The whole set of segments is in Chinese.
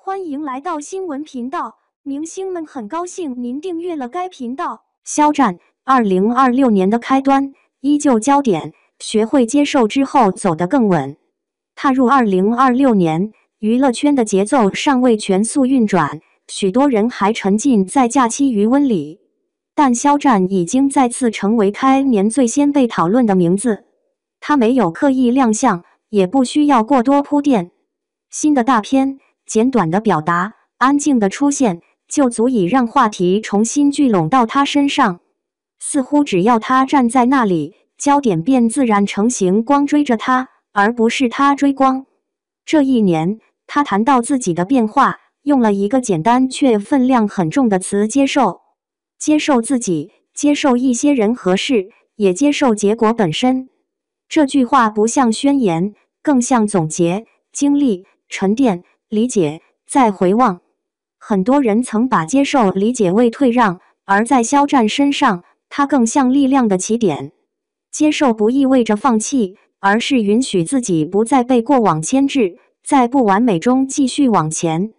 歡迎來到新聞頻道，明星們很高興您訂閱了該頻道。肖戰2026年的開端依舊焦點，學會接受之後走得更穩。踏入2026年，娛樂圈的節奏尚未全速運轉，許多人還沉浸在假期餘溫裡。但肖戰已經再次成為開年最先被討論的名字。他沒有刻意亮相，也不需要過多鋪墊。新的大片，簡短的表達，安靜的出現，就足以讓話題重新聚攏到他身上。似乎只要他站在那裡，焦點便自然成型，光追着他，而不是他追光。這一年，他談到自己的變化，用了一個簡單卻分量很重的詞：接受。接受自己，接受一些人和事，也接受結果本身。這句話不像宣言，更像總結、經歷、沉澱、理解，再回望。很多人曾把接受理解為退讓，而在肖戰身上，它更像力量的起點。接受不意味着放棄，而是允許自己不再被過往牽制，在不完美中繼續往前。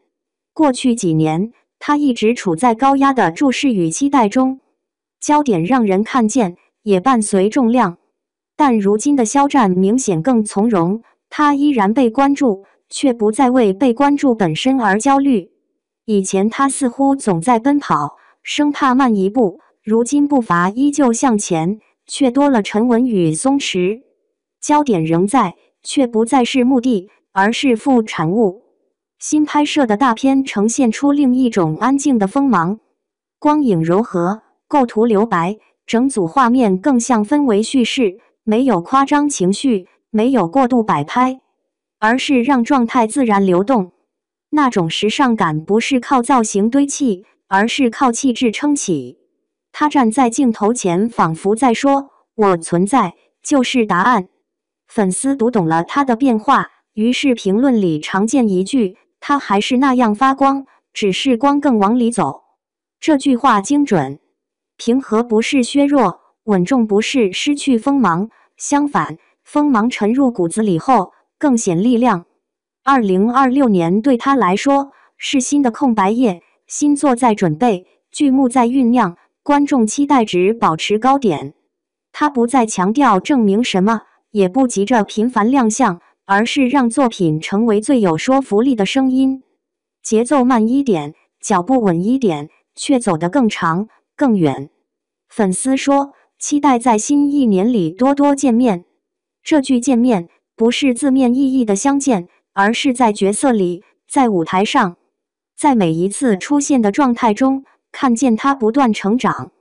過去幾年，他一直處在高壓的注視與期待中，焦點讓人看見，也伴隨重量。但如今的肖戰明顯更從容，他依然被關注，卻不再為被關注本身而焦慮。以前他似乎總在奔跑，生怕慢一步，如今步伐依舊向前，卻多了沉穩與鬆弛。焦點仍在，卻不再是目的，而是副產物。新拍攝的大片呈現出另一種安靜的鋒芒，光影柔和，構圖留白，整組畫面更像氛圍敘事，沒有誇張情緒，沒有過度擺拍，而是讓狀態自然流動。那種時尚感不是靠造型堆砌，而是靠氣質撐起。他站在鏡頭前，仿佛在說：“我存在，就是答案。”粉絲讀懂了他的變化，於是評論裡常見一句：“他還是那樣發光，只是光更往裡走。”這句話精準。平和不是削弱，穩重不是失去鋒芒，相反，鋒芒沉入骨子裡後，更顯力量。2026年對他來說是新的空白頁，新作在準備，劇目在醞釀，觀眾期待值保持高點。他不再強調證明什麼，也不急着頻繁亮相，而是讓作品成為最有說服力的聲音。節奏慢一點，腳步穩一點，卻走得更長更遠。粉絲說，期待在新一年裡多多見面。這句見面不是字面意義的相見，而是在角色裡，在舞台上，在每一次出現的狀態中，看見他不斷成長。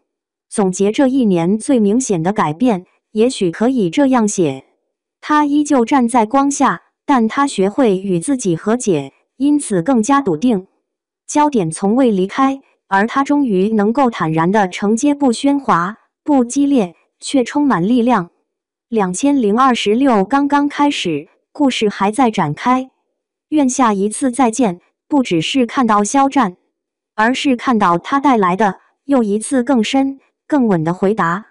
總結這一年最明顯的改變，也許可以這樣寫：他依舊站在光下，但他學會與自己和解，因此更加篤定。焦點從未離開，而他終於能夠坦然地承接，不喧嘩，不激烈，卻充滿力量。2026剛剛開始，故事還在展開。願下一次再見，不只是看到肖戰，而是看到他帶來的又一次更深、更穩的回答。